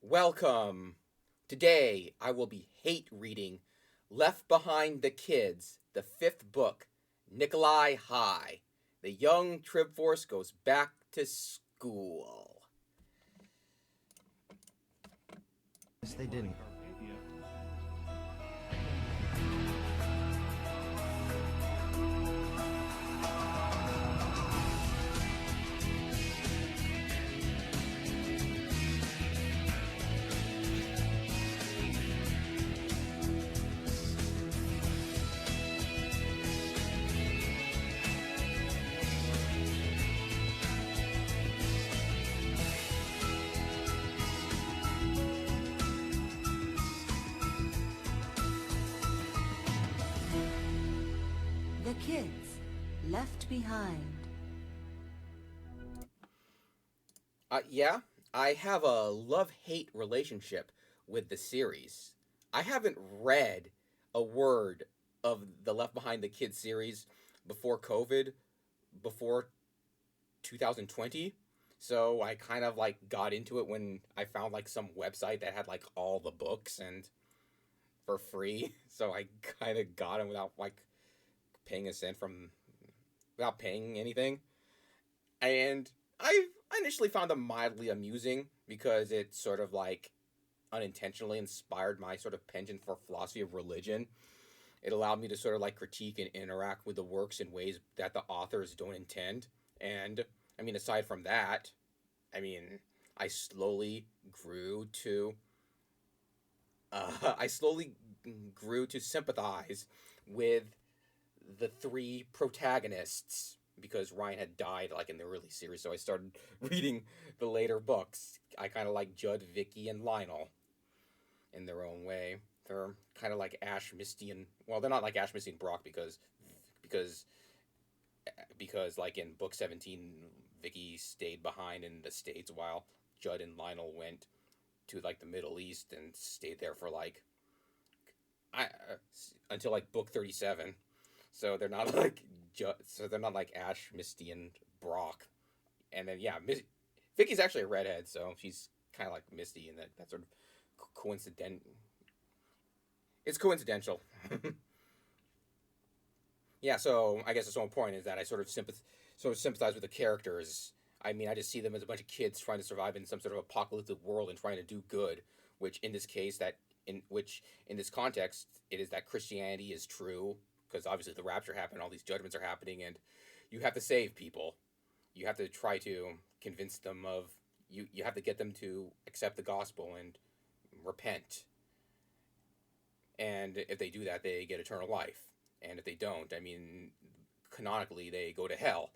Welcome. Today I will be hate reading Left Behind the Kids, the fifth book, Nicolae High. The young Trib Force goes back to school. Yes, they didn't. The kids left behind. Yeah, I have a love-hate relationship with the series. I haven't read a word of the Left Behind the Kids series before COVID, before 2020. So I kind of got into it when I found some website that had all the books and for free. So I kind of got them without paying a cent from without paying anything. And I initially found them mildly amusing because it sort of unintentionally inspired my sort of penchant for philosophy of religion. It allowed me to sort of critique and interact with the works in ways that the authors don't intend. And I mean, aside from that, I mean, I slowly grew to I slowly grew to sympathize with the three protagonists because Ryan had died in the early series. So I started reading the later books. I kind of like Judd, Vicky, and Lionel in their own way. They're kind of like Ash, Misty, and well, they're not like Ash, Misty, and Brock because in book 17, Vicky stayed behind in the States while Judd and Lionel went to the Middle East and stayed there for I until book 37. So they're not like Ash, Misty, and Brock. And then yeah, Vicky's actually a redhead, so she's kind of like Misty in that sort of coincident. It's coincidental. Yeah, so I guess the whole point is that I sort of sympathize with the characters. I mean, I just see them as a bunch of kids trying to survive in some sort of apocalyptic world and trying to do good. Which in this case, in this context, it is that Christianity is true because obviously the rapture happened, all these judgments are happening, and you have to save people. You have to try to convince them of you. You have to get them to accept the gospel and repent. And if they do that, they get eternal life. And if they don't, I mean, canonically, they go to hell.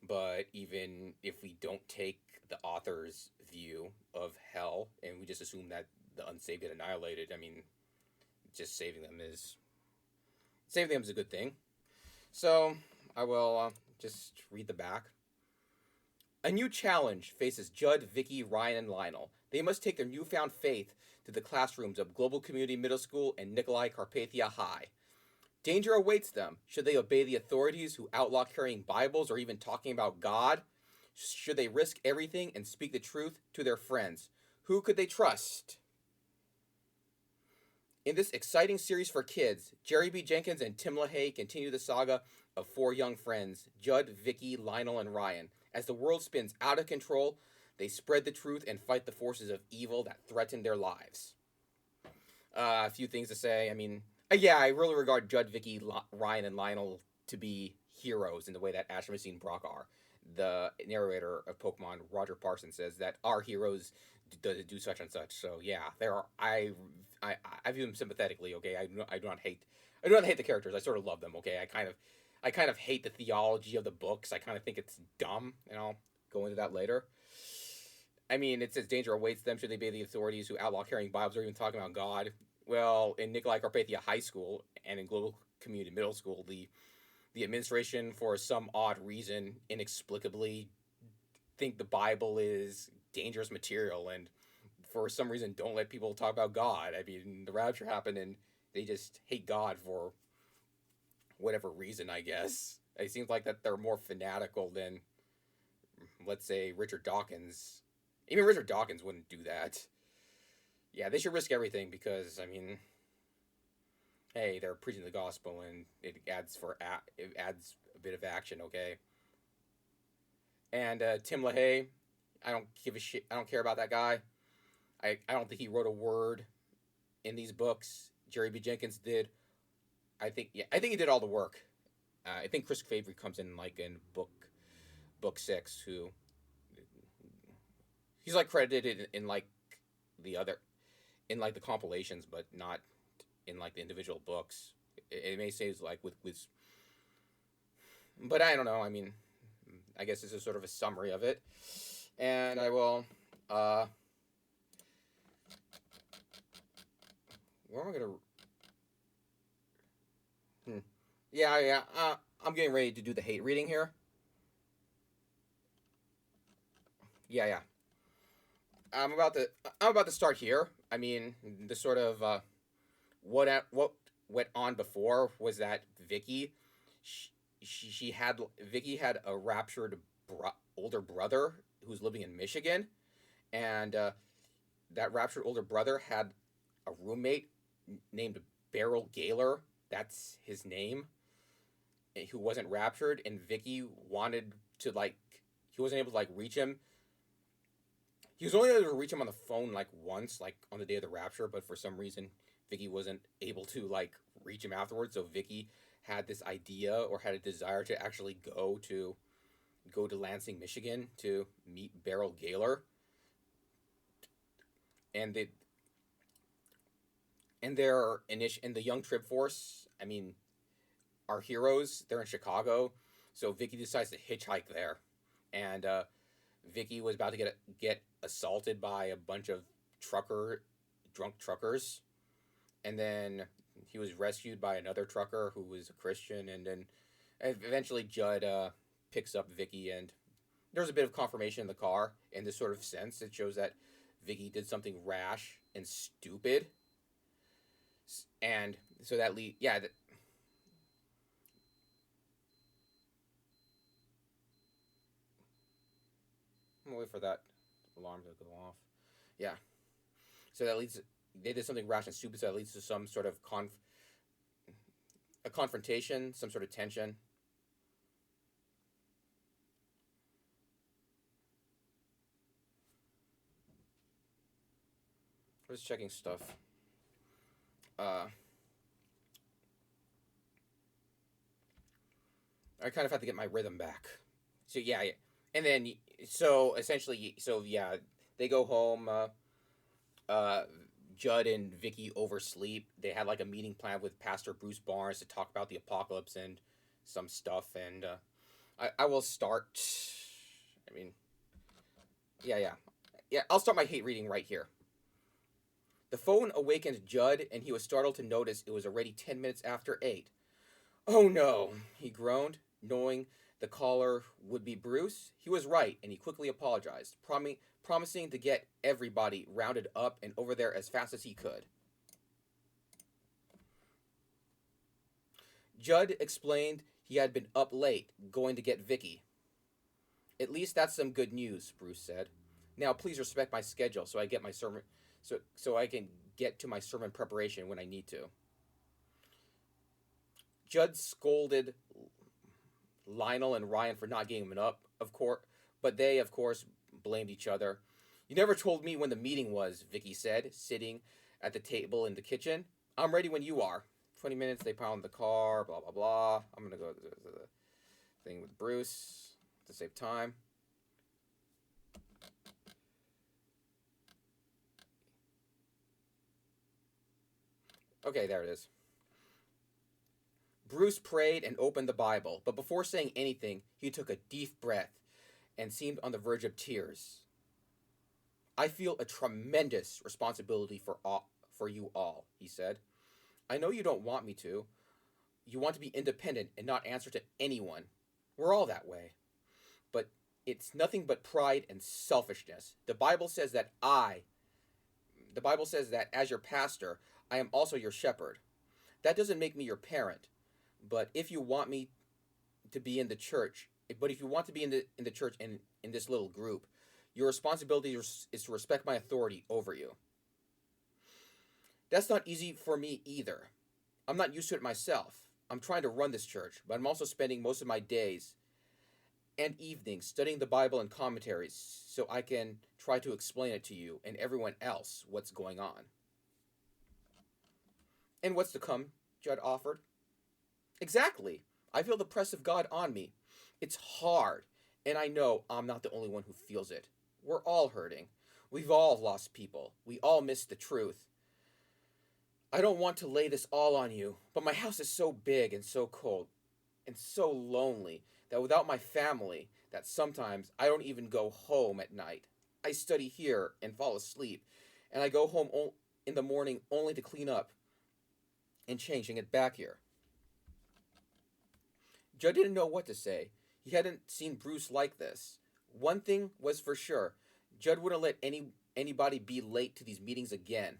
But even if we don't take the author's view of hell and we just assume that the unsaved get annihilated, I mean, just saving them is a good thing. So I will just read the back. A new challenge faces Judd, Vicky, Ryan, and Lionel. They must take their newfound faith to the classrooms of Global Community Middle School and Nicolae Carpathia High. Danger awaits them should they obey the authorities who outlaw carrying Bibles or even talking about God. Should they risk everything and speak the truth to their friends? Who could they trust? In this exciting series for kids, Jerry B. Jenkins and Tim LaHaye continue the saga of four young friends, Judd, Vicky, Lionel, and Ryan. As the world spins out of control, they spread the truth and fight the forces of evil that threaten their lives. A few things to say. I mean, yeah, I really regard Judd, Vicky, Ryan, and Lionel to be heroes in the way that Ash, Misty, and Brock are. The narrator of Pokemon, Roger Parsons, says that our heroes do such and such. So yeah, there are. I view them sympathetically. Okay, I do not hate the characters. I sort of love them. Okay, I kind of hate the theology of the books. I kind of think it's dumb, and I'll go into that later. I mean, it says danger awaits them should they obey the authorities who outlaw carrying Bibles or even talking about God. Well, in Nicolae Carpathia High School and in Global Community Middle School, the administration, for some odd reason, inexplicably think the Bible is dangerous material and for some reason don't let people talk about God. I mean, the rapture happened and they just hate God for whatever reason, I guess. It seems like that they're more fanatical than, let's say, Richard Dawkins. Even Richard Dawkins wouldn't do that. Yeah, they should risk everything because I mean, hey, they're preaching the gospel and it adds a bit of action, okay? And Tim LaHaye, I don't give a shit. I don't care about that guy. I don't think he wrote a word in these books. Jerry B. Jenkins did. I think he did all the work. I think Chris Fabry comes in like in book 6, who he's like credited in like the other in like the compilations, but not in like the individual books. It may say it's like with, but I don't know. I mean, I guess this is sort of a summary of it, and I will. Where am I gonna? Hmm. Yeah. I'm getting ready to do the hate reading here. Yeah. I'm about to start here. I mean, the sort of what went on before was that Vicky had a raptured older brother who's living in Michigan, and that raptured older brother had a roommate named Beryl Gaylor. That's his name. Who wasn't raptured, and Vicky wanted to like he wasn't able to like reach him. He was only able to reach him on the phone like once, like on the day of the rapture, but for some reason Vicky wasn't able to like reach him afterwards. So Vicky had this idea or had a desire to actually go to Lansing, Michigan to meet Beryl Gaylor. And they and their initial and the young Trib Force, I mean, our heroes, they're in Chicago. So Vicky decides to hitchhike there. And Vicky was about to get assaulted by a bunch of drunk truckers, and then he was rescued by another trucker who was a Christian, and then eventually Judd picks up Vicky, and there's a bit of confirmation in the car in this sort of sense. It shows that Vicky did something rash and stupid, and so that I'm gonna wait for that alarm to go off. Yeah. So that leads they did something rash and stupid, so that leads to some sort of a confrontation, some sort of tension. I was checking stuff. Uh, I kind of had to get my rhythm back. So yeah. And then so essentially, so yeah, they go home. Uh, Judd and Vicky oversleep. They had like a meeting planned with Pastor Bruce Barnes to talk about the apocalypse and some stuff. And I will start. I mean, yeah. I'll start my hate reading right here. The phone awakened Judd, and he was startled to notice it was already 10 minutes after 8. Oh no, he groaned, knowing the caller would be Bruce. He was right, and he quickly apologized, promising to get everybody rounded up and over there as fast as he could. Judd explained he had been up late, going to get Vicky. At least that's some good news, Bruce said. Now please respect my schedule so I get my sermon so I can get to my sermon preparation when I need to. Judd scolded Lionel and Ryan for not getting him up, of course, but they, of course, blamed each other. You never told me when the meeting was, Vicky said, sitting at the table in the kitchen. I'm ready when you are. 20 minutes, they pile in the car, blah, blah, blah. I'm going to go to the thing with Bruce to save time. Okay, there it is. Bruce prayed and opened the Bible, but before saying anything, he took a deep breath and seemed on the verge of tears. I feel a tremendous responsibility for you all, he said. I know you don't want me to. You want to be independent and not answer to anyone. We're all that way. But it's nothing but pride and selfishness. The Bible says that as your pastor, I am also your shepherd. That doesn't make me your parent. But if you want me to be in the church, but if you want to be in the church and in this little group, your responsibility is to respect my authority over you. That's not easy for me either. I'm not used to it myself. I'm trying to run this church, but I'm also spending most of my days and evenings studying the Bible and commentaries so I can try to explain it to you and everyone else what's going on. And what's to come, Judd offered. Exactly. I feel the press of God on me. It's hard, and I know I'm not the only one who feels it. We're all hurting. We've all lost people. We all miss the truth. I don't want to lay this all on you, but my house is so big and so cold and so lonely that without my family, that sometimes I don't even go home at night. I study here and fall asleep, and I go home in the morning only to clean up and change and get back here. Judd didn't know what to say. He hadn't seen Bruce like this. One thing was for sure. Judd wouldn't let anybody be late to these meetings again.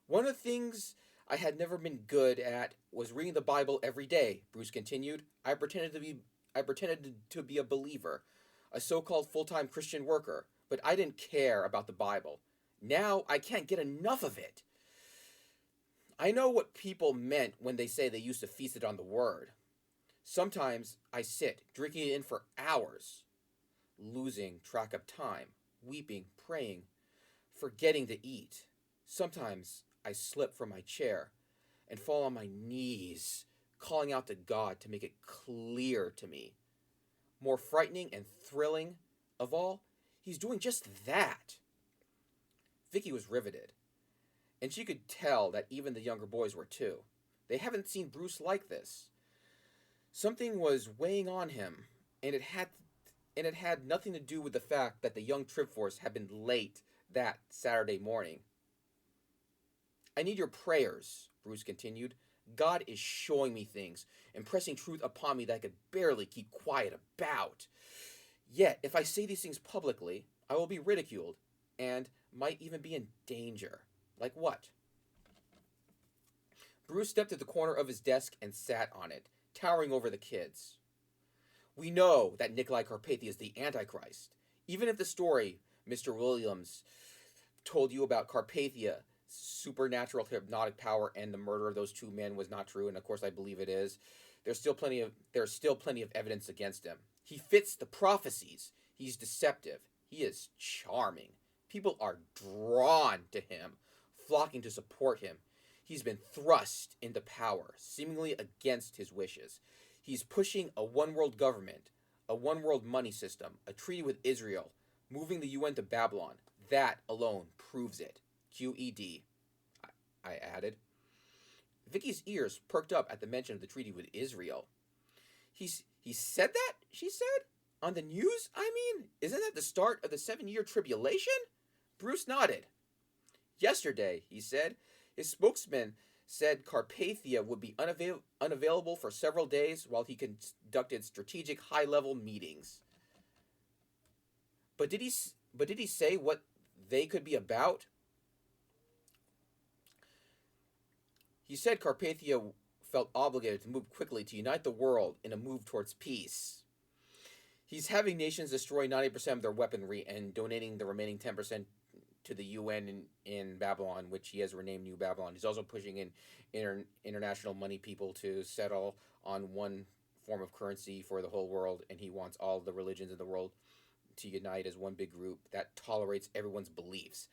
One of the things I had never been good at was reading the Bible every day, Bruce continued. I pretended to be a believer, a so-called full-time Christian worker, but I didn't care about the Bible. Now I can't get enough of it. I know what people meant when they say they used to feast it on the Word. Sometimes I sit, drinking it in for hours, losing track of time, weeping, praying, forgetting to eat. Sometimes I slip from my chair and fall on my knees, calling out to God to make it clear to me. More frightening and thrilling of all, he's doing just that. Vicky was riveted, and she could tell that even the younger boys were too. They haven't seen Bruce like this. Something was weighing on him, and it had nothing to do with the fact that the young Trib Force had been late that Saturday morning. I need your prayers, Bruce continued. God is showing me things, impressing truth upon me that I could barely keep quiet about. Yet, if I say these things publicly, I will be ridiculed, and might even be in danger. Like what? Bruce stepped to the corner of his desk and sat on it, towering over the kids. We know that Nicolae Carpathia is the Antichrist. Even if the story Mr. Williams told you about Carpathia, supernatural hypnotic power, and the murder of those two men was not true, and of course I believe it is, there's still plenty of evidence against him. He fits the prophecies. He's deceptive. He is charming. People are drawn to him, flocking to support him. He's been thrust into power, seemingly against his wishes. He's pushing a one-world government, a one-world money system, a treaty with Israel, moving the UN to Babylon. That alone proves it. QED, I added. Vicky's ears perked up at the mention of the treaty with Israel. He said that, she said? On the news, I mean? Isn't that the start of the 7-year tribulation? Bruce nodded. Yesterday, he said, his spokesman said Carpathia would be unavailable for several days while he conducted strategic high-level meetings. But did he say what they could be about? He said Carpathia felt obligated to move quickly to unite the world in a move towards peace. He's having nations destroy 90% of their weaponry and donating the remaining 10% to the UN in Babylon, which he has renamed New Babylon. He's also pushing in international money people to settle on one form of currency for the whole world, and he wants all the religions in the world to unite as one big group that tolerates everyone's beliefs.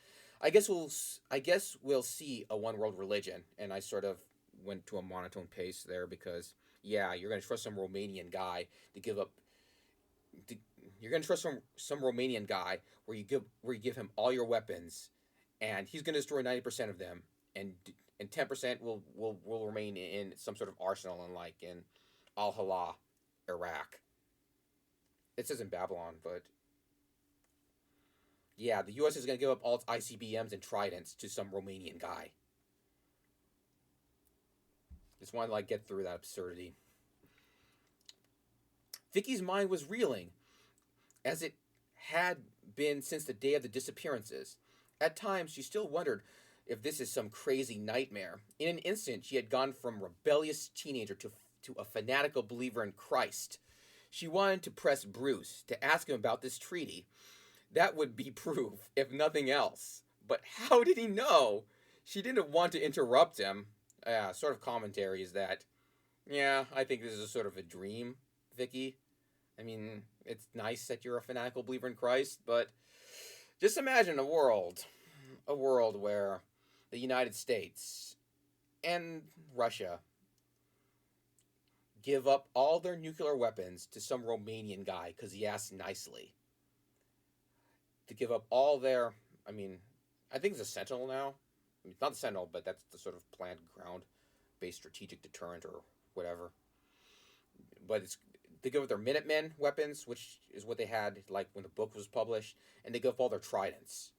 I guess we'll see a one world religion, and I sort of went to a monotone pace there because, yeah, you're going to trust some Romanian guy to give up. You're going to trust some Romanian guy where you give him all your weapons, and he's going to destroy 90% of them, and 10% will remain in some sort of arsenal in Al Halal, Iraq. It says in Babylon, but yeah, the U.S. is going to give up all its ICBMs and tridents to some Romanian guy. Just wanted to get through that absurdity. Vicky's mind was reeling, as it had been since the day of the disappearances. At times, she still wondered if this is some crazy nightmare. In an instant, she had gone from rebellious teenager to a fanatical believer in Christ. She wanted to press Bruce to ask him about this treaty. That would be proof, if nothing else. But how did he know? She didn't want to interrupt him. Sort of commentary is that, yeah, I think this is a sort of a dream, Vicky. I mean, it's nice that you're a fanatical believer in Christ, but just imagine a world where the United States and Russia give up all their nuclear weapons to some Romanian guy because he asked nicely. To give up all their, I mean, I think it's a Sentinel now. I mean, it's not the Sentinel, but that's the sort of planned ground-based strategic deterrent or whatever. But it's they give up their Minutemen weapons, which is what they had like when the book was published, and they give up all their tridents.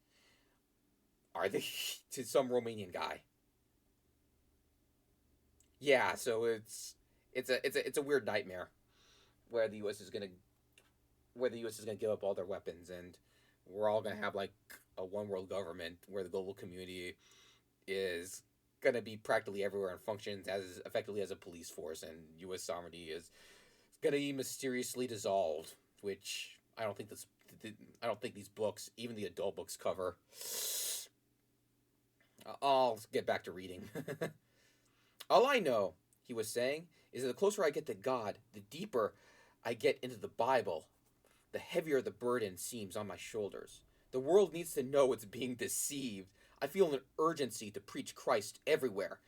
Are they to some Romanian guy? Yeah, so it's a weird nightmare where the U.S. is gonna give up all their weapons, and we're all gonna have like a one world government where the global community is gonna be practically everywhere and functions as effectively as a police force, and U.S. sovereignty is gonna be mysteriously dissolved, which I don't think these books, even the adult books, cover. I'll get back to reading. All I know, he was saying, is that the closer I get to God, the deeper I get into the Bible, the heavier the burden seems on my shoulders. The world needs to know it's being deceived. I feel an urgency to preach Christ everywhere,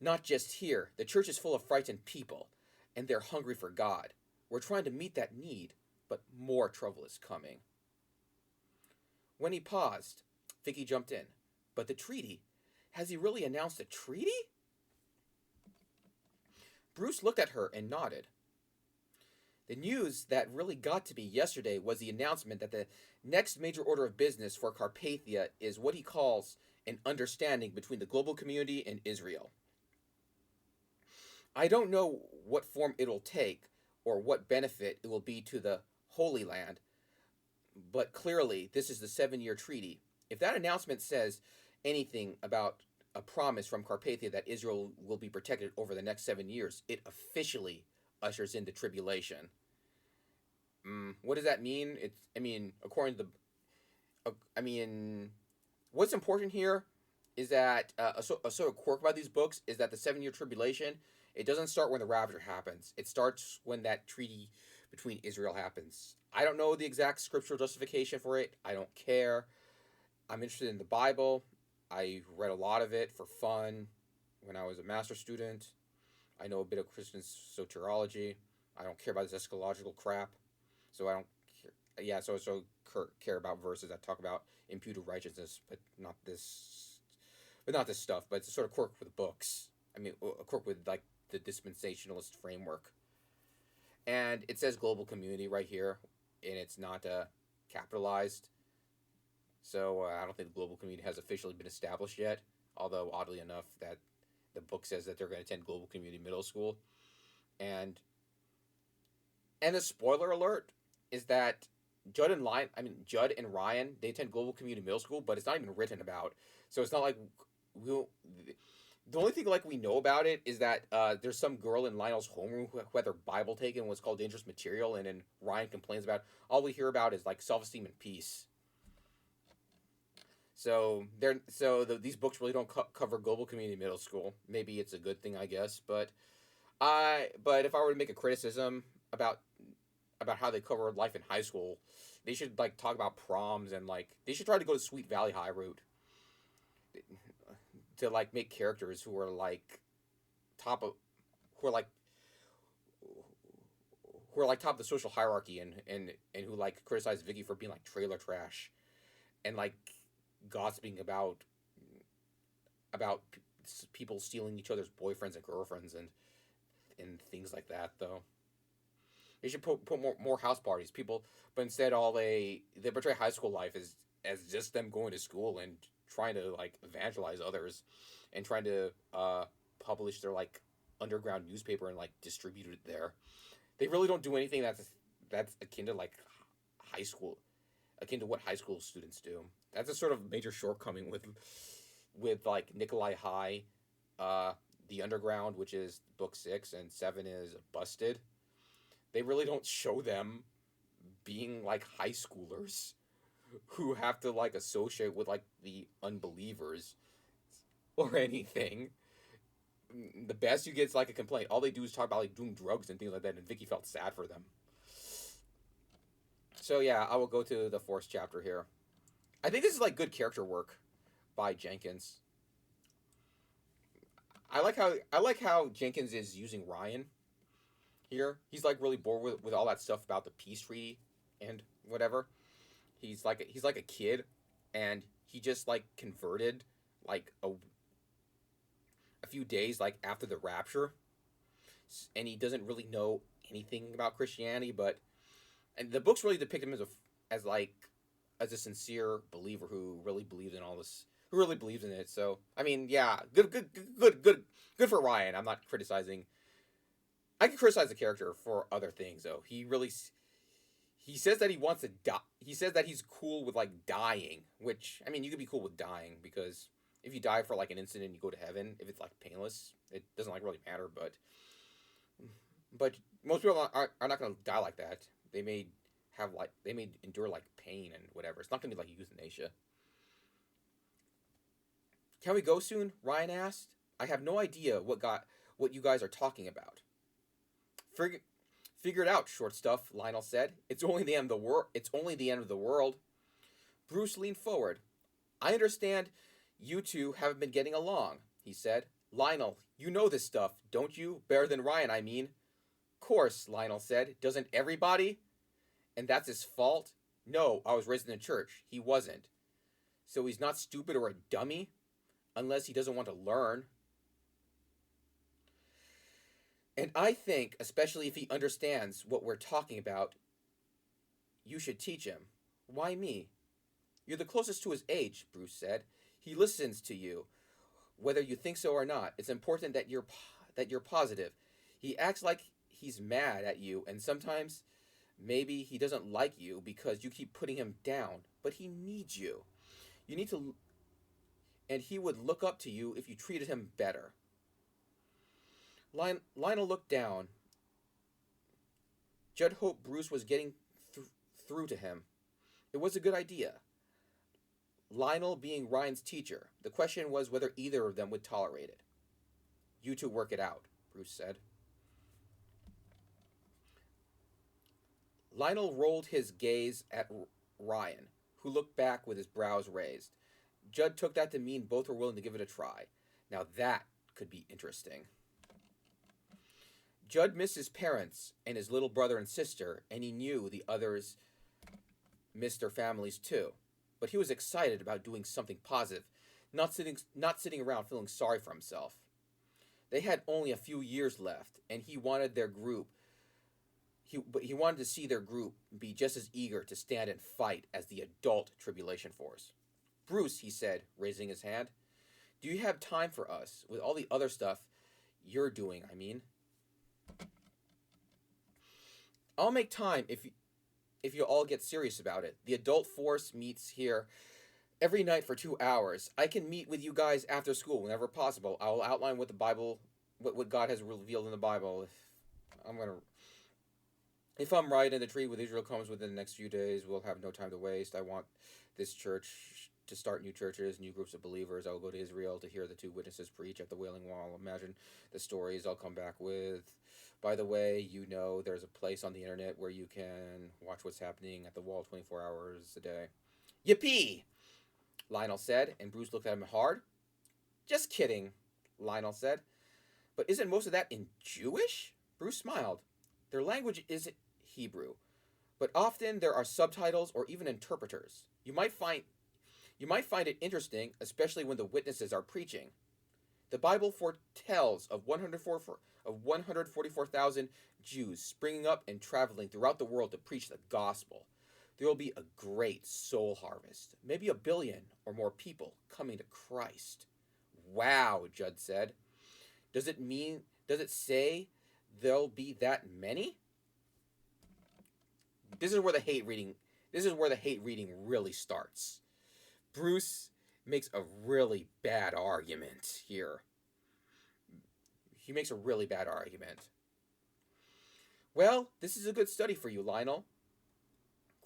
not just here. The church is full of frightened people, and they're hungry for God. We're trying to meet that need, but more trouble is coming. When he paused, Vicky jumped in. But the treaty? Has he really announced a treaty? Bruce looked at her and nodded. The news that really got to me yesterday was the announcement that the next major order of business for Carpathia is what he calls an understanding between the global community and Israel. I don't know what form it'll take or what benefit it will be to the Holy Land, but clearly this is the 7-year treaty. If that announcement says anything about a promise from Carpathia that Israel will be protected over the next 7 years, it officially ushers in the tribulation. What does that mean? According to what's important here is that a sort of quirk about these books is that the 7-year tribulation, it doesn't start when the rapture happens. It starts when that treaty between Israel happens. I don't know the exact scriptural justification for it. I don't care. I'm interested in the Bible. I read a lot of it for fun when I was a master's student. I know a bit of Christian soteriology. I don't care about this eschatological crap. So I don't care. Yeah, so care about verses that talk about imputed righteousness, but not this stuff. But it's a sort of quirk with books. I mean, a quirk with like the dispensationalist framework. And it says global community right here, and it's not capitalized. So I don't think the global community has officially been established yet. Although oddly enough, that the book says that they're going to attend global community middle school, and the spoiler alert is that Judd and Ryan, they attend global community middle school, but it's not even written about. So it's not like the only thing like we know about it is that there's some girl in Lionel's homeroom who had their Bible taken and what's called dangerous material, and then Ryan complains about it. All we hear about is like self-esteem and peace. So these books really don't cover global community middle school. Maybe it's a good thing, I guess. But if I were to make a criticism about how they cover life in high school, they should like talk about proms, and like they should try to go to Sweet Valley High route to like make characters who are like top of who are like top of the social hierarchy, and who like criticize Vicky for being like trailer trash, and like gossiping about people stealing each other's boyfriends and girlfriends and things like that. Though they should put more house parties, people, but instead all they portray high school life as just them going to school and trying to like evangelize others, and trying to publish their like underground newspaper and like distribute it there. They really don't do anything that's akin to like high school, akin to what high school students do. That's a sort of major shortcoming with like Nicolae High, The Underground, which is book 6, and 7 is Busted. They really don't show them being like high schoolers. who have to like associate with like the unbelievers or anything. The best you get is like a complaint. All they do is talk about like doing drugs and things like that, and Vicky felt sad for them. So yeah, I will go to the fourth chapter here. I think this is like good character work by Jenkins. I like how Jenkins is using Ryan here. He's like really bored with all that stuff about the peace treaty and whatever. He's like a kid, and he just like converted like a few days like after the rapture, and he doesn't really know anything about Christianity. But and the books really depict him as like as a sincere believer who really believes in all this, who really believes in it. So I mean, yeah, good for Ryan. I'm not criticizing. I can criticize the character for other things though. He says that he wants to die. He says that he's cool with like dying, which I mean, you could be cool with dying because if you die for like an incident, you go to heaven. If it's like painless, it doesn't like really matter. But most people are not gonna die like that. They may endure like pain and whatever. It's not gonna be like euthanasia. Can we go soon? Ryan asked. I have no idea what you guys are talking about. Figure it out, short stuff, Lionel said. It's only the end of the world. It's only the end of the world. Bruce leaned forward. I understand you two haven't been getting along, he said. Lionel, you know this stuff, don't you? Better than Ryan, I mean. Course, Lionel said. Doesn't everybody? And that's his fault? No, I was raised in the church. He wasn't. So he's not stupid or a dummy? Unless he doesn't want to learn. And I think, especially if he understands what we're talking about, you should teach him. Why me? You're the closest to his age, Bruce said. He listens to you, whether you think so or not. It's important that you're positive. He acts like he's mad at you, and sometimes maybe he doesn't like you because you keep putting him down, but he needs you. You need to, and he would look up to you if you treated him better. Lionel looked down. Judd hoped Bruce was getting through to him. It was a good idea. Lionel being Ryan's teacher. The question was whether either of them would tolerate it. You two work it out, Bruce said. Lionel rolled his gaze at Ryan, who looked back with his brows raised. Judd took that to mean both were willing to give it a try. Now that could be interesting. Judd missed his parents and his little brother and sister, and he knew the others missed their families too. But he was excited about doing something positive, not sitting around feeling sorry for himself. They had only a few years left, and he wanted their group. He wanted to see their group be just as eager to stand and fight as the adult Tribulation force. Bruce, he said, raising his hand, do you have time for us with all the other stuff you're doing, I mean? I'll make time if you all get serious about it. The adult force meets here every night for 2 hours. I can meet with you guys after school whenever possible. I will outline what the Bible, what God has revealed in the Bible. If I'm right and the treaty with Israel comes within the next few days, we'll have no time to waste. I want this church to start new churches, new groups of believers. I will go to Israel to hear the two witnesses preach at the Wailing Wall. Imagine the stories I'll come back with. By the way, you know there's a place on the internet where you can watch what's happening at the wall 24 hours a day. Yippee! Lionel said, and Bruce looked at him hard. Just kidding, Lionel said. But isn't most of that in Jewish? Bruce smiled. Their language isn't Hebrew, but often there are subtitles or even interpreters. You might find it interesting, especially when the witnesses are preaching. The Bible foretells of 144,000 Jews springing up and traveling throughout the world to preach the gospel. There will be a great soul harvest, maybe 1 billion or more people coming to Christ. Wow, Judd said. Does it say there'll be that many? This is where the hate reading really starts. Bruce makes a really bad argument here. He makes a really bad argument. Well, this is a good study for you, Lionel.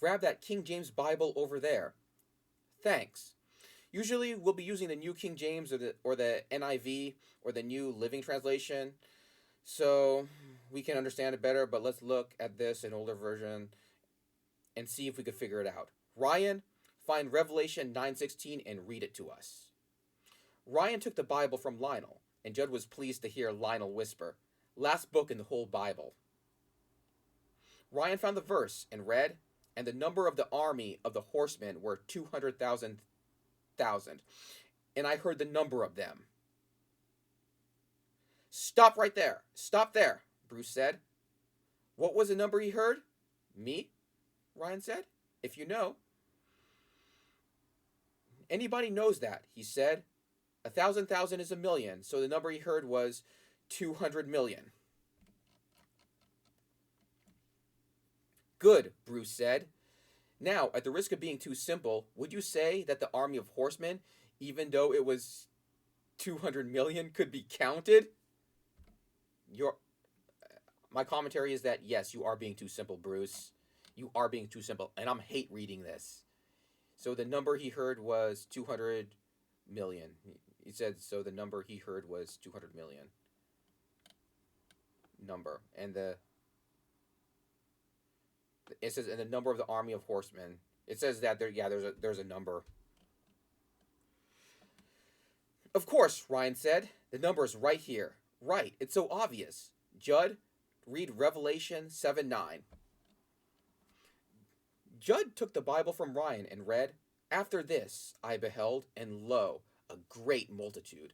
Grab that King James Bible over there. Thanks. Usually we'll be using the New King James or the NIV or the New Living Translation, so we can understand it better, but let's look at this, an older version, and see if we could figure it out. Ryan, find Revelation 9:16 and read it to us. Ryan took the Bible from Lionel, and Judd was pleased to hear Lionel whisper, "Last book in the whole Bible." Ryan found the verse and read, "And the number of the army of the horsemen were 200,000, and I heard the number of them." "Stop right there! Stop there!" Bruce said. "What was the number he heard?" "Me?" Ryan said. "If you know." "Anybody knows that," he said. 1,000,000 is a million, so the number he heard was 200 million. "Good," Bruce said. "Now, at the risk of being too simple, would you say that the army of horsemen, even though it was 200 million, could be counted?" My commentary is that, yes, you are being too simple, Bruce. You are being too simple, and I'm hate reading this. So the number he heard was 200 million. He said, so the number he heard was 200 million. Number. And it says, and the number of the army of horsemen. It says that there's a number. "Of course," Ryan said. "The number is right here. Right, it's so obvious. Judd, read Revelation 7:9. Judd took the Bible from Ryan and read, "After this I beheld, and lo, a great multitude,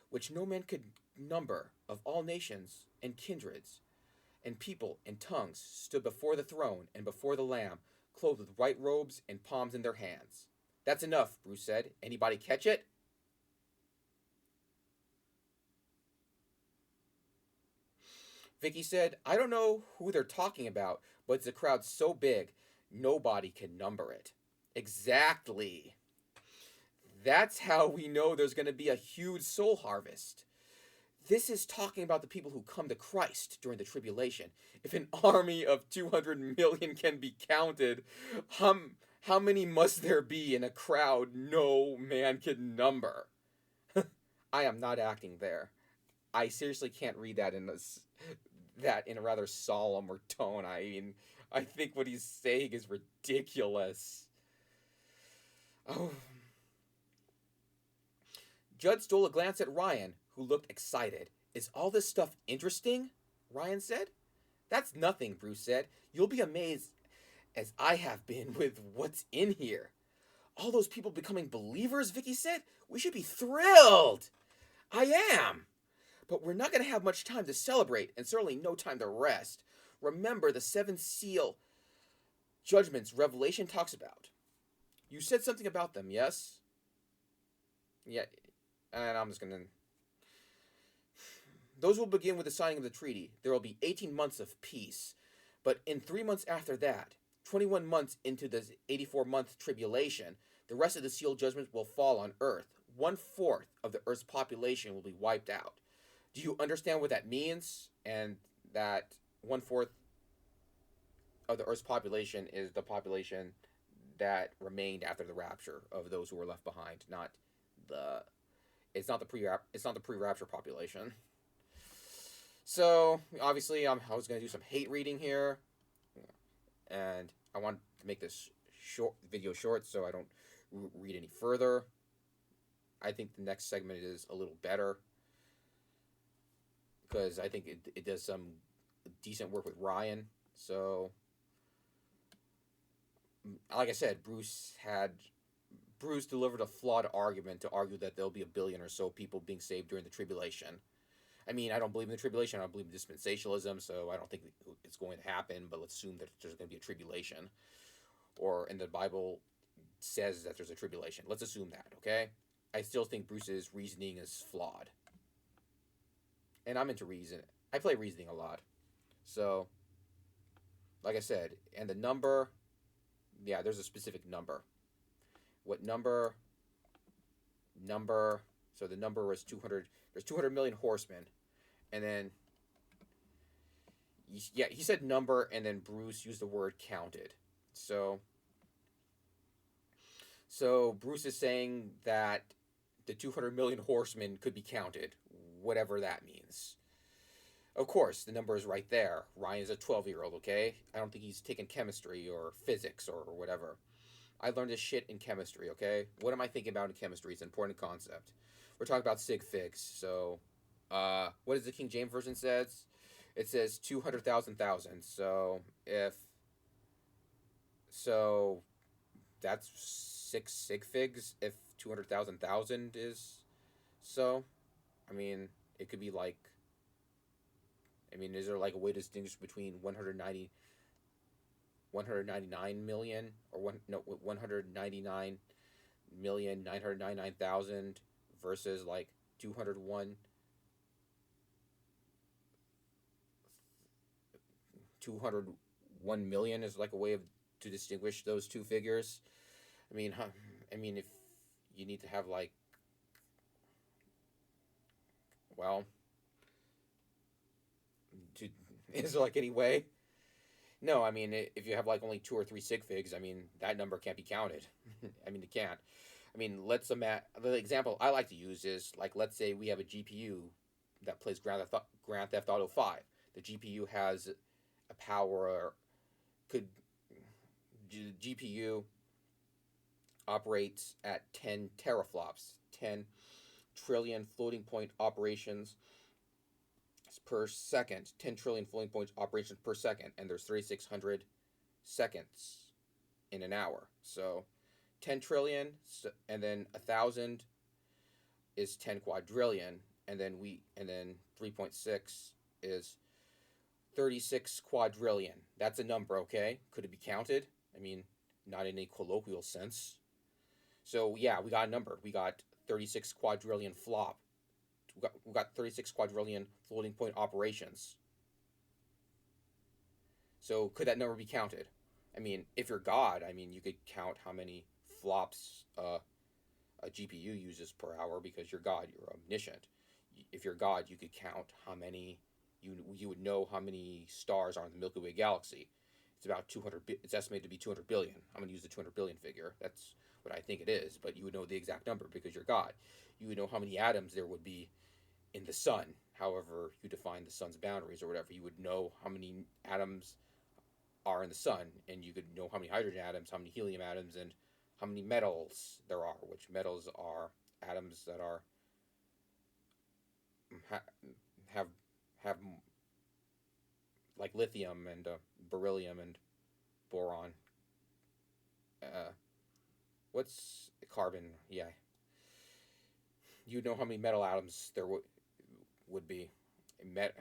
which no man could number, of all nations and kindreds and people and tongues, stood before the throne and before the Lamb, clothed with white robes and palms in their hands." "That's enough," Bruce said. "Anybody catch it?" Vicky said, "I don't know who they're talking about, but it's a crowd so big, nobody can number it." Exactly. That's how we know there's going to be a huge soul harvest. This is talking about the people who come to Christ during the tribulation. If an army of 200 million can be counted, how many must there be in a crowd no man can number? I am not acting there. I seriously can't read that in a rather solemn or tone. I mean, I think what he's saying is ridiculous. Oh. Judd stole a glance at Ryan, who looked excited. "Is all this stuff interesting?" Ryan said. "That's nothing," Bruce said. "You'll be amazed, as I have been, with what's in here." "All those people becoming believers," Vicky said. "We should be thrilled." "I am. But we're not going to have much time to celebrate, and certainly no time to rest. Remember the 7 seal judgments Revelation talks about. You said something about them, yes?" "Yeah, and I'm just going to..." "Those will begin with the signing of the treaty. There will be 18 months of peace. But in 3 months after that, 21 months into the 84-month tribulation, the rest of the seal judgments will fall on Earth. 1/4 of the Earth's population will be wiped out. Do you understand what that means?" And that 1/4 of the Earth's population is the population that remained after the rapture of those who were left behind, it's not the pre-rapture population. So obviously, I was going to do some hate reading here, and I want to make this video short so I don't read any further. I think the next segment is a little better, because I think it does some decent work with Ryan. So, like I said, Bruce delivered a flawed argument to argue that there'll be 1 billion or so people being saved during the tribulation. I mean, I don't believe in the tribulation. I don't believe in dispensationalism, so I don't think it's going to happen, but let's assume that there's going to be a tribulation. And the Bible says that there's a tribulation. Let's assume that, okay? I still think Bruce's reasoning is flawed. And I'm into reason. I play reasoning a lot. So, like I said, and the number, yeah, there's a specific number. What number? So the number was 200. There's 200 million horsemen. And then, yeah, he said number, and then Bruce used the word counted. So so Bruce is saying that the 200 million horsemen could be counted, whatever that means. Of course, the number is right there. Ryan is a 12-year-old, okay? I don't think he's taken chemistry or physics or whatever. I learned this shit in chemistry, okay? What am I thinking about in chemistry? It's an important concept. We're talking about sig figs. So, what does the King James Version says? It says 200,000,000. So that's 6 sig figs if 200,000,000 is so. I mean, it could be like, I mean, is there like a way to distinguish between 199 or 199,999,000 versus like 201 million is like a way of to distinguish those two figures. I mean, I mean, if you need to have like, well, to, is there like any way? No, I mean, if you have like only 2 or 3 sig figs, I mean, that number can't be counted. I mean, it can't. I mean, the example I like to use is like, let's say we have a GPU that plays Grand Theft Auto 5. The GPU has a power, could, the GPU operates at 10 teraflops, 10 trillion floating point operations per second, 10 trillion floating point operations per second, and there's 3,600 seconds in an hour. So 10 trillion, and then 1,000 is 10 quadrillion, and then 3.6 is 36 quadrillion. That's a number, okay? Could it be counted? I mean, not in a colloquial sense. So yeah, we got a number. We got 36 quadrillion flop. We got 36 quadrillion floating point operations. So could that number be counted? I mean, if you're God, I mean, you could count how many flops a GPU uses per hour because you're God. You're omniscient. If you're God, you could count how many. You would know how many stars are in the Milky Way galaxy. It's about 200. It's estimated to be 200 billion. I'm going to use the 200 billion figure. That's what I think it is. But you would know the exact number because you're God. You would know how many atoms there would be in the sun. However you define the sun's boundaries or whatever, you would know how many atoms are in the sun, and you could know how many hydrogen atoms, how many helium atoms, and how many metals there are. Which metals are atoms that are have have like lithium and beryllium and boron. Uh, what's carbon? Yeah, you know how many metal atoms there would be. Met.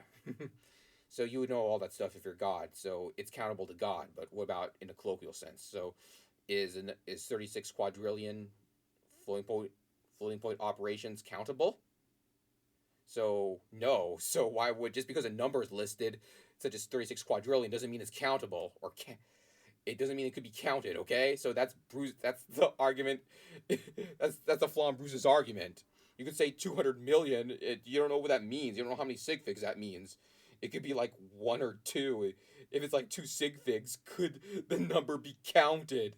So you would know all that stuff if you're God. So it's countable to God. But what about in a colloquial sense? So is 36 quadrillion floating point operations countable? So no. So why would, just because a number is listed, such as 36 quadrillion, doesn't mean it's countable, or it doesn't mean it could be counted. Okay, so that's Bruce. That's the argument. That's the flaw in Bruce's argument. You could say 200 million. You don't know what that means. You don't know how many sig figs that means. It could be like 1 or 2. If it's like 2 sig figs, could the number be counted?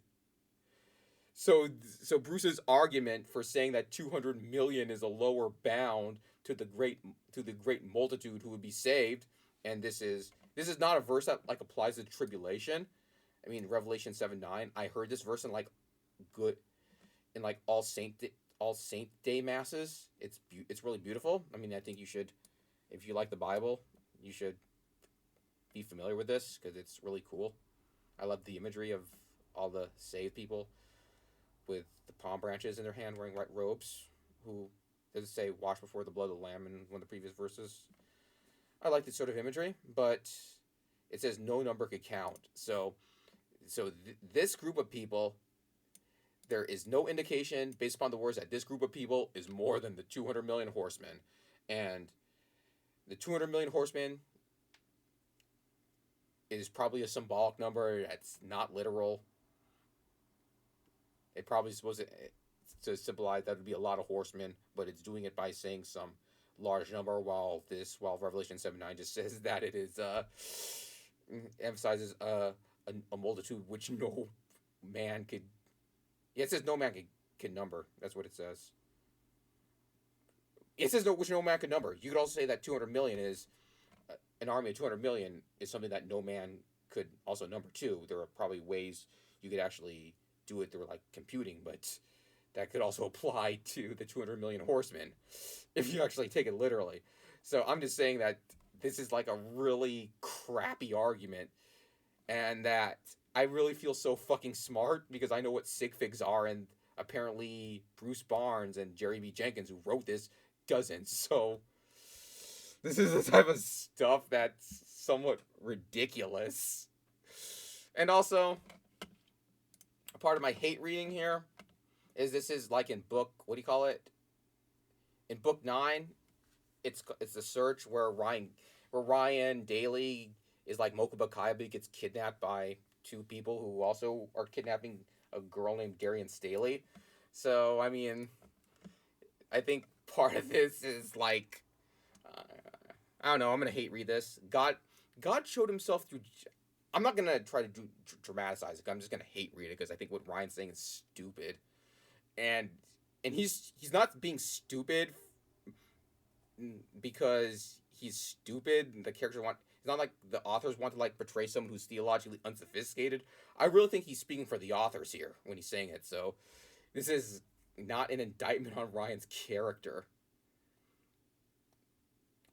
So Bruce's argument for saying that 200 million is a lower bound to the great multitude who would be saved, and this is not a verse that like applies to the tribulation. I mean, Revelation 7:9. I heard this verse in like good in like all saint day masses. It's really beautiful. I mean, I think you should, if you like the Bible, you should be familiar with this because it's really cool. I love the imagery of all the saved people with the palm branches in their hand, wearing white robes. Who does it say, "Wash before the blood of the Lamb" in one of the previous verses? I like this sort of imagery, but it says no number could count. So this group of people, there is no indication based upon the words that this group of people is more than the 200 million horsemen, and the 200 million horsemen is probably a symbolic number that's not literal. It probably is supposed to symbolize that would be a lot of horsemen, but it's doing it by saying some large number, while Revelation 7:9 just says that it is emphasizes a multitude which no man could. Yeah, it says no man can number. That's what it says. It says no, which no man can number. You could also say that 200 million is an army of 200 million is something that no man could also number too. There are probably ways you could actually do it through like computing, but that could also apply to the 200 million horsemen if you actually take it literally. So I'm just saying that this is like a really crappy argument, and that I really feel so fucking smart because I know what sig figs are, and apparently Bruce Barnes and Jerry B. Jenkins, who wrote this, doesn't. So this is the type of stuff that's somewhat ridiculous. And also, a part of my hate reading here is this is like in book, what do you call it? In book 9, it's the search where Ryan Daley is like Mokuba Kaiba gets kidnapped by 2 people who also are kidnapping a girl named Darian Staley. So, I mean, I think part of this is like, I don't know, I'm going to hate read this. God showed himself through, I'm not going to try to dramatize it. I'm just going to hate read it because I think what Ryan's saying is stupid. And he's not being stupid because he's stupid. The characters it's not like the authors want to like portray someone who's theologically unsophisticated. I really think he's speaking for the authors here when he's saying it. So this is not an indictment on Ryan's character.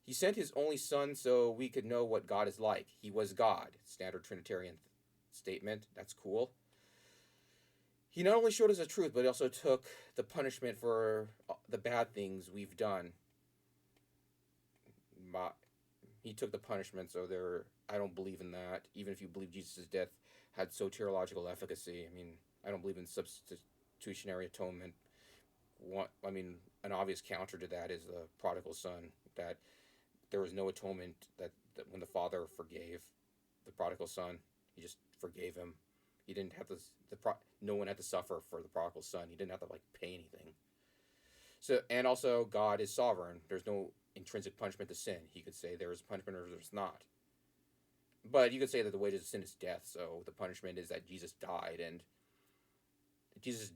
He sent his only son so we could know what God is like. He was God. Standard Trinitarian statement. That's cool. He not only showed us the truth, but he also took the punishment for the bad things we've done. He took the punishment, so I don't believe in that. Even if you believe Jesus' death had soteriological efficacy, I mean, I don't believe in substitutionary atonement. An obvious counter to that is the prodigal son, that there was no atonement that when the father forgave the prodigal son, he just forgave him. He didn't have no one had to suffer for the prodigal son. He didn't have to like pay anything. So, and also God is sovereign. There's no intrinsic punishment to sin. He could say there is punishment or there's not. But you could say that the wages of sin is death. So the punishment is that Jesus died, and Jesus,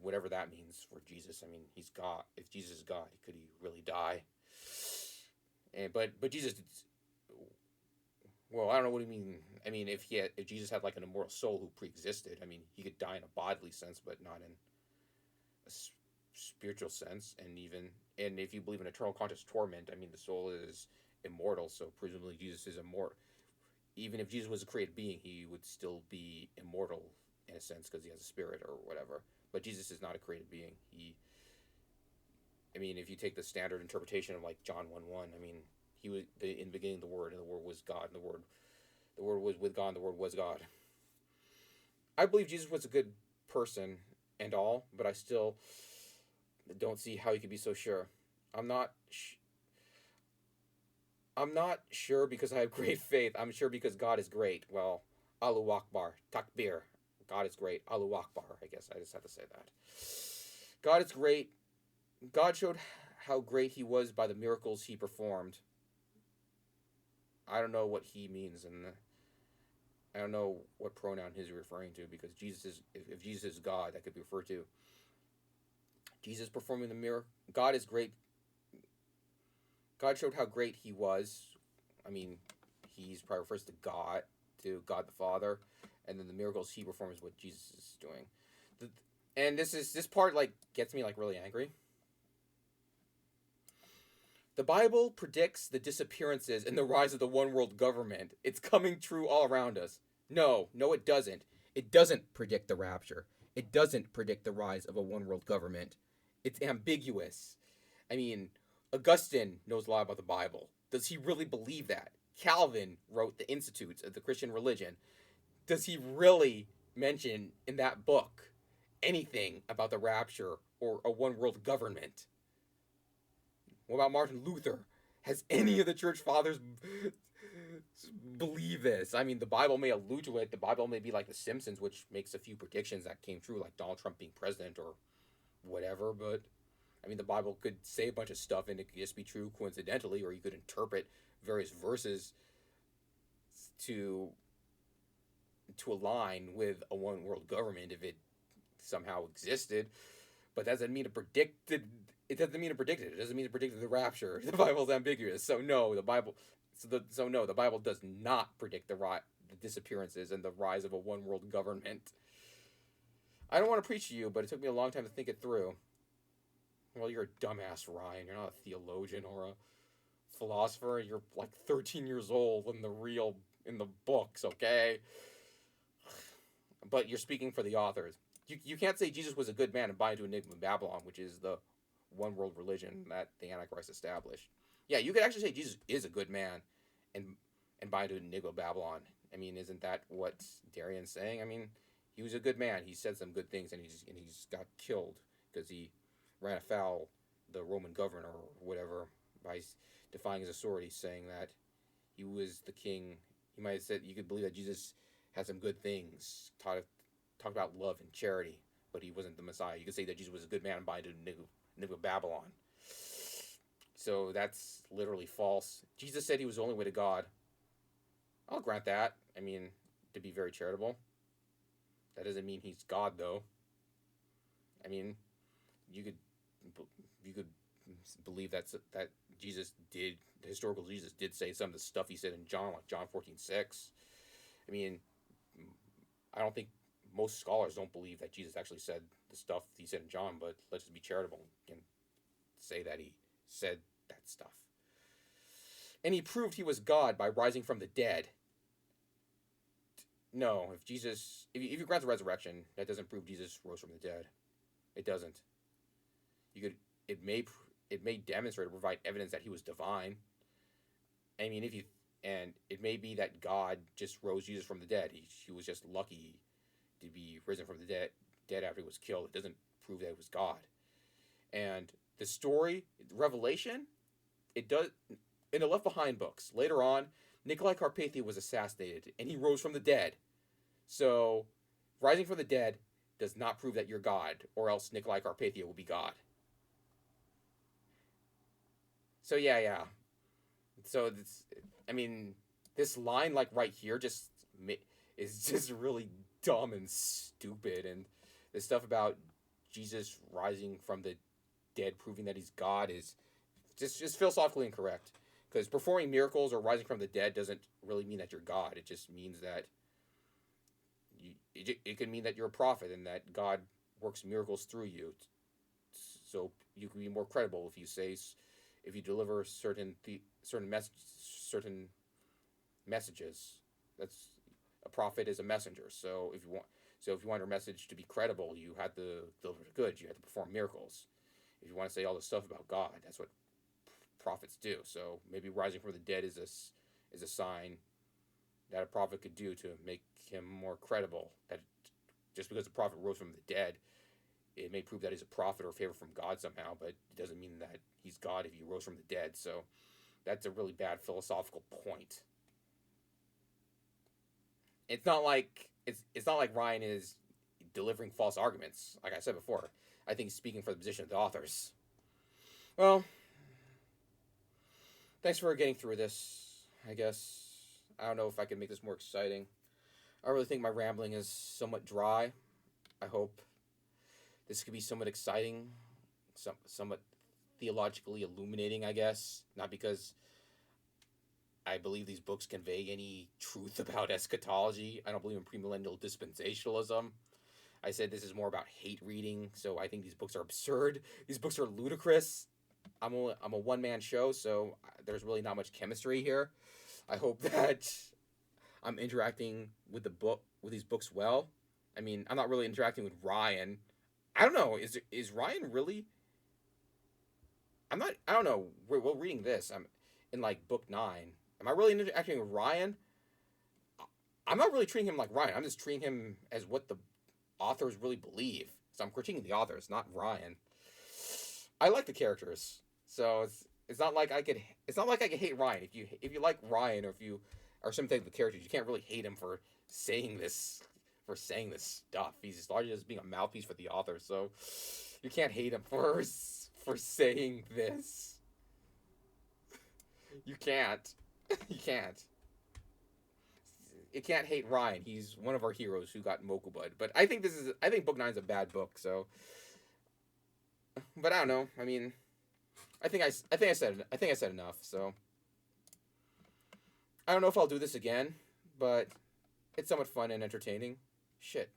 whatever that means for Jesus. I mean, he's God. If Jesus is God, could he really die? But Jesus, well, I don't know what you mean. I mean, if Jesus had like an immortal soul who pre-existed, I mean, he could die in a bodily sense, but not in a spiritual sense. And if you believe in eternal conscious torment, I mean, the soul is immortal, so presumably Jesus is immortal. Even if Jesus was a created being, he would still be immortal in a sense because he has a spirit or whatever. But Jesus is not a created being. If you take the standard interpretation of like John 1:1, I mean, he was in the beginning the Word, and the Word was God, and the Word was with God, and the Word was God. I believe Jesus was a good person and all, but I still don't see how he could be so sure. I'm not sure because I have great faith. I'm sure because God is great. Well, Allahu Akbar, Takbir. God is great. Allahu Akbar. I guess I just have to say that. God is great. God showed how great he was by the miracles he performed. I don't know what he means, and I don't know what pronoun he's referring to, because if Jesus is God, that could be referred to. Jesus performing the miracle. God is great. God showed how great he was. I mean, he's probably refers to God the Father, and then the miracles he performs is what Jesus is doing. And this part like gets me like really angry. The Bible predicts the disappearances and the rise of the one world government. It's coming true all around us. No, it doesn't. It doesn't predict the rapture. It doesn't predict the rise of a one world government. It's ambiguous. I mean, Augustine knows a lot about the Bible. Does he really believe that? Calvin wrote the Institutes of the Christian Religion. Does he really mention in that book anything about the rapture or a one world government? What about Martin Luther? Has any of the church fathers believe this? I mean, the Bible may allude to it. The Bible may be like The Simpsons, which makes a few predictions that came true, like Donald Trump being president or whatever. But, I mean, the Bible could say a bunch of stuff and it could just be true coincidentally, or you could interpret various verses to to align with a one world government if it somehow existed, but that doesn't mean it predicted. It doesn't mean it predicted. It doesn't mean it predicted the rapture. The Bible's ambiguous, so no, the Bible. The Bible does not predict the disappearances and the rise of a one world government. I don't want to preach to you, but it took me a long time to think it through. Well, you're a dumbass, Ryan. You're not a theologian or a philosopher. You're like 13 years old in the books, okay? But you're speaking for the authors. You can't say Jesus was a good man and buy into Enigma Babylon, which is the one world religion that the Antichrist established. Yeah, you could actually say Jesus is a good man and buy into Enigma Babylon. I mean, isn't that what Darian's saying? I mean, he was a good man. He said some good things, and he's got killed because he ran afoul the Roman governor or whatever by defying his authority, saying that he was the king. He might have said you could believe that Jesus had some good things, talked about love and charity, but he wasn't the Messiah. You could say that Jesus was a good man and buy into Enigma Babylon. So that's literally false. Jesus said he was the only way to God. I'll grant that. I mean, to be very charitable. That doesn't mean he's God, though. I mean, you could believe that Jesus did, the historical Jesus did say some of the stuff he said in John, like John 14:6. I mean, I don't think most scholars don't believe that Jesus actually said the stuff he said in John, but let's just be charitable and say that he said that stuff. And he proved he was God by rising from the dead. No, if you grant the resurrection, that doesn't prove Jesus rose from the dead. It doesn't. It may demonstrate or provide evidence that he was divine. I mean, and it may be that God just rose Jesus from the dead. He was just lucky to be risen from the dead after he was killed. It doesn't prove that it was God. And the story, Revelation, it does, in the Left Behind books, later on, Nicolae Carpathia was assassinated, and he rose from the dead. So, rising from the dead does not prove that you're God, or else Nicolae Carpathia will be God. So, yeah. So, this line, like, right here, is just really dumb and stupid, and the stuff about Jesus rising from the dead, proving that he's God, is just philosophically incorrect. Because performing miracles or rising from the dead doesn't really mean that you're God. It just means that it can mean that you're a prophet and that God works miracles through you. So you can be more credible if you deliver certain messages. That's a prophet is a messenger. So if you want your message to be credible, you have to deliver the goods. You have to perform miracles. If you want to say all this stuff about God, that's what prophets do. So maybe rising from the dead is a sign that a prophet could do to make him more credible. That just because the prophet rose from the dead, it may prove that he's a prophet or favored from God somehow, but it doesn't mean that he's God if he rose from the dead. So that's a really bad philosophical point. It's not like Ryan is delivering false arguments. Like I said before, I think he's speaking for the position of the authors. Well, thanks for getting through this, I guess. I don't know if I can make this more exciting. I really think my rambling is somewhat dry. I hope this could be somewhat exciting, somewhat theologically illuminating, I guess. Not because I believe these books convey any truth about eschatology. I don't believe in premillennial dispensationalism. I said this is more about hate reading, so I think these books are absurd. These books are ludicrous. I'm a one-man show, so there's really not much chemistry here. I hope that I'm interacting with these books well. I mean, I'm not really interacting with Ryan. I don't know. Is Ryan really? I don't know. We're reading this. I'm in like book 9. Am I really interacting with Ryan? I'm not really treating him like Ryan. I'm just treating him as what the authors really believe. So I'm critiquing the authors, not Ryan. I like the characters, so it's not like I could hate Ryan. If you like Ryan, or if you are sympathetic with the characters, you can't really hate him for saying this stuff. He's largely just being a mouthpiece for the author, so you can't hate him for saying this. You can't. You can't. you can't hate Ryan. He's one of our heroes who got Mokubud. But I think book 9 is a bad book. So, but I don't know. I mean, I think I said enough. So, I don't know if I'll do this again, but it's somewhat fun and entertaining. Shit.